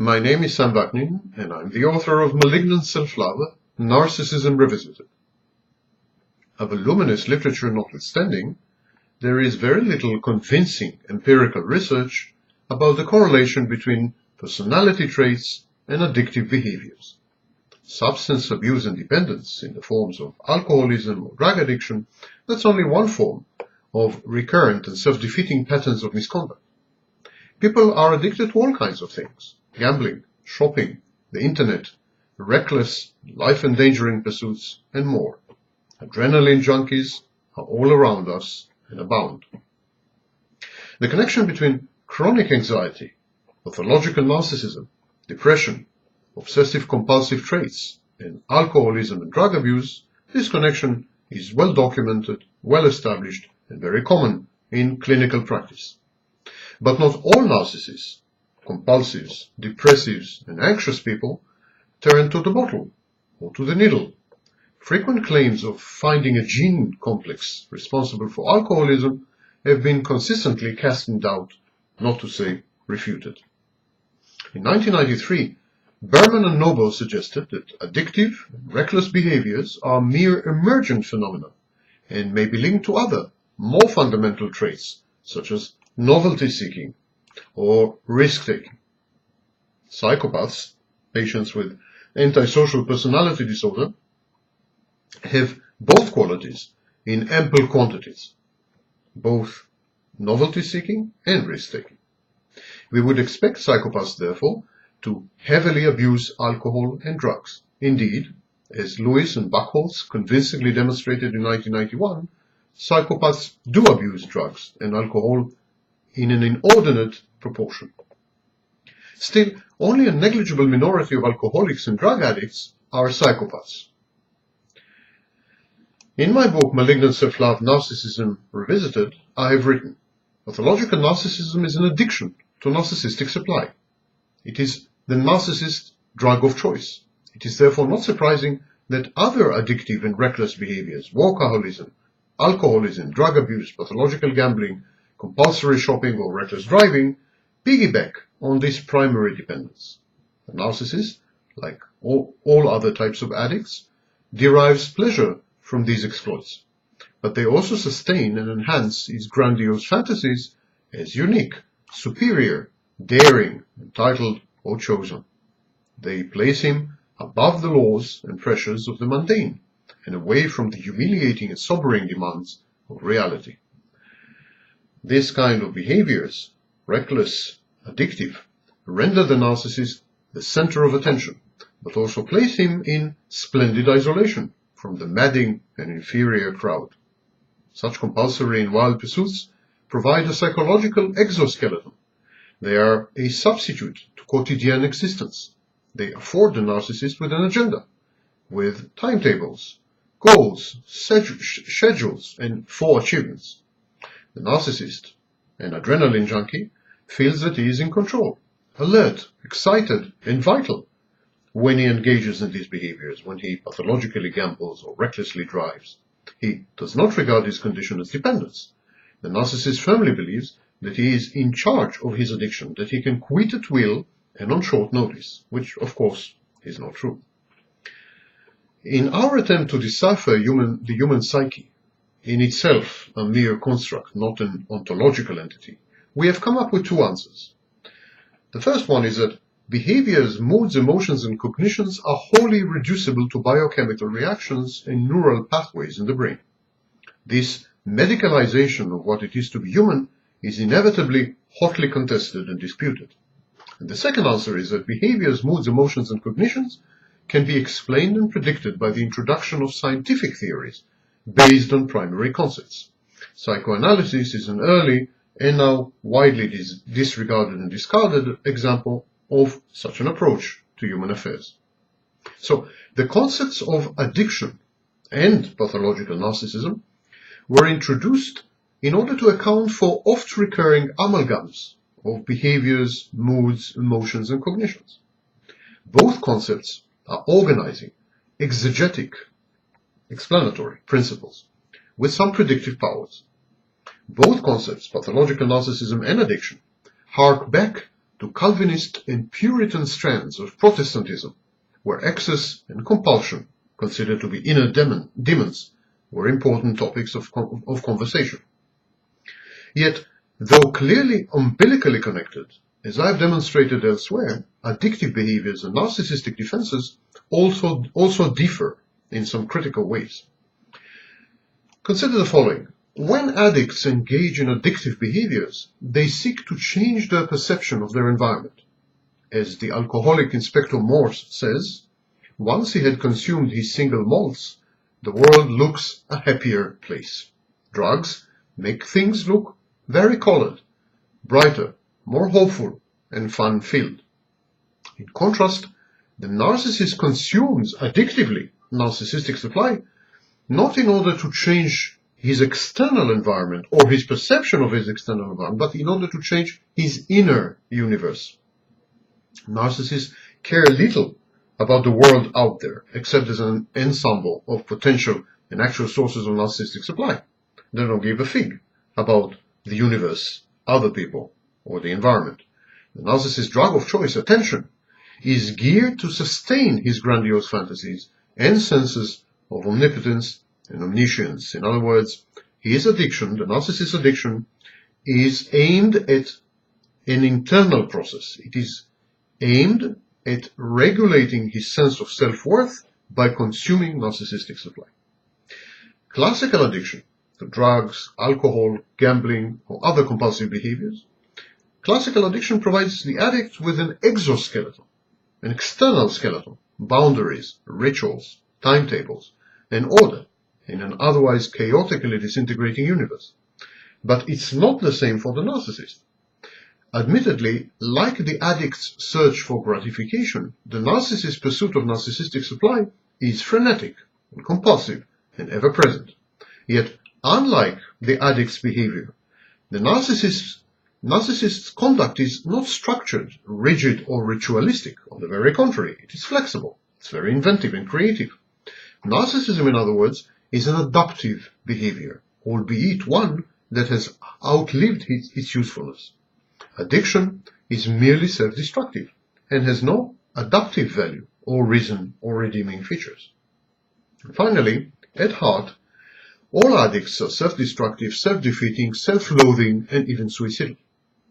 My name is Sam Vaknin, and I'm the author of Malignant Self-Love, Narcissism Revisited. A voluminous literature notwithstanding, there is very little convincing empirical research about the correlation between personality traits and addictive behaviors. Substance abuse and dependence in the forms of alcoholism or drug addiction, that's only one form of recurrent and self-defeating patterns of misconduct. People are addicted to all kinds of things: gambling, shopping, the internet, reckless, life-endangering pursuits, and more. Adrenaline junkies are all around us and abound. The connection between chronic anxiety, pathological narcissism, depression, obsessive-compulsive traits, and alcoholism and drug abuse, this connection is well documented, well established, and very common in clinical practice. But not all narcissists, compulsives, depressives, and anxious people turn to the bottle or to the needle. Frequent claims of finding a gene complex responsible for alcoholism have been consistently cast in doubt, not to say refuted. In 1993, Berman and Noble suggested that addictive and reckless behaviors are mere emergent phenomena and may be linked to other, more fundamental traits such as novelty-seeking or risk-taking. Psychopaths, patients with antisocial personality disorder, have both qualities in ample quantities, both novelty-seeking and risk-taking. We would expect psychopaths, therefore, to heavily abuse alcohol and drugs. Indeed, as Lewis and Buchholz convincingly demonstrated in 1991, psychopaths do abuse drugs and alcohol in an inordinate proportion. Still, only a negligible minority of alcoholics and drug addicts are psychopaths. In my book, Malignant Self-Love, Narcissism Revisited, I have written, pathological narcissism is an addiction to narcissistic supply. It is the narcissist's drug of choice. It is therefore not surprising that other addictive and reckless behaviors, workaholism, alcoholism, drug abuse, pathological gambling, compulsory shopping, or reckless driving, piggyback on this primary dependence. The narcissist, like all other types of addicts, derives pleasure from these exploits, but they also sustain and enhance his grandiose fantasies as unique, superior, daring, entitled, or chosen. They place him above the laws and pressures of the mundane and away from the humiliating and sobering demands of reality. This kind of behaviors, reckless, addictive, render the narcissist the center of attention, but also place him in splendid isolation from the madding and inferior crowd. Such compulsory and wild pursuits provide a psychological exoskeleton. They are a substitute to quotidian existence. They afford the narcissist with an agenda, with timetables, goals, schedules, and achievements. The narcissist, an adrenaline junkie, feels that he is in control, alert, excited, and vital when he engages in these behaviors, when he pathologically gambles or recklessly drives. He does not regard his condition as dependence. The narcissist firmly believes that he is in charge of his addiction, that he can quit at will and on short notice, which, of course, is not true. In our attempt to decipher the human psyche, in itself a mere construct, not an ontological entity, we have come up with two answers. The first one is that behaviors, moods, emotions, and cognitions are wholly reducible to biochemical reactions and neural pathways in the brain. This medicalization of what it is to be human is inevitably hotly contested and disputed. And the second answer is that behaviors, moods, emotions, and cognitions can be explained and predicted by the introduction of scientific theories based on primary concepts. Psychoanalysis is an early and now widely disregarded and discarded example of such an approach to human affairs. So, the concepts of addiction and pathological narcissism were introduced in order to account for oft-recurring amalgams of behaviors, moods, emotions, and cognitions. Both concepts are organizing, exegetic, explanatory principles with some predictive powers. Both concepts, pathological narcissism and addiction, hark back to Calvinist and Puritan strands of Protestantism, where excess and compulsion, considered to be inner demons, were important topics of conversation. Yet, though clearly umbilically connected, as I've demonstrated elsewhere, addictive behaviors and narcissistic defenses also differ in some critical ways. Consider the following. When addicts engage in addictive behaviors, they seek to change their perception of their environment. As the alcoholic Inspector Morse says, once he had consumed his single malts, the world looks a happier place. Drugs make things look very colored, brighter, more hopeful, and fun-filled. In contrast, the narcissist consumes addictively narcissistic supply, not in order to change his external environment or his perception of his external environment, but in order to change his inner universe. Narcissists care little about the world out there, except as an ensemble of potential and actual sources of narcissistic supply. They don't give a fig about the universe, other people, or the environment. The narcissist's drug of choice, attention, is geared to sustain his grandiose fantasies and senses of omnipotence and omniscience. In other words, his addiction, the narcissist's addiction, is aimed at an internal process. It is aimed at regulating his sense of self-worth by consuming narcissistic supply. Classical addiction to drugs, alcohol, gambling, or other compulsive behaviors. Classical addiction provides the addict with an exoskeleton, an external skeleton, boundaries, rituals, timetables, and order in an otherwise chaotically disintegrating universe. But it's not the same for the narcissist. Admittedly, like the addict's search for gratification, the narcissist's pursuit of narcissistic supply is frenetic and compulsive and ever-present. Yet, unlike the addict's behavior, the narcissist's conduct is not structured, rigid, or ritualistic. On the very contrary, it is flexible, it's very inventive and creative. Narcissism, in other words, is an adaptive behavior, albeit one that has outlived its usefulness. Addiction is merely self-destructive and has no adaptive value or reason or redeeming features. And finally, at heart, all addicts are self-destructive, self-defeating, self-loathing, and even suicidal.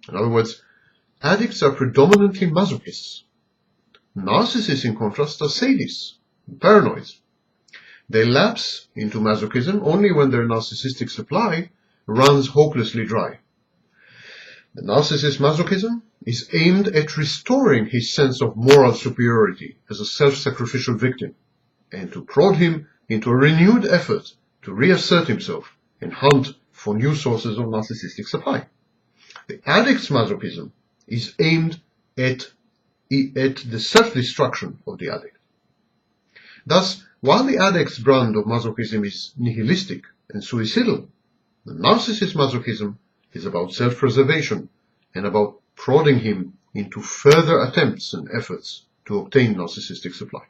In other words, addicts are predominantly masochists. Narcissists, in contrast, are sadists, paranoids. They lapse into masochism only when their narcissistic supply runs hopelessly dry. The narcissist's masochism is aimed at restoring his sense of moral superiority as a self-sacrificial victim, and to prod him into a renewed effort to reassert himself and hunt for new sources of narcissistic supply. The addict's masochism is aimed at the self-destruction of the addict. Thus, while the addict's brand of masochism is nihilistic and suicidal, the narcissist's masochism is about self-preservation and about prodding him into further attempts and efforts to obtain narcissistic supply.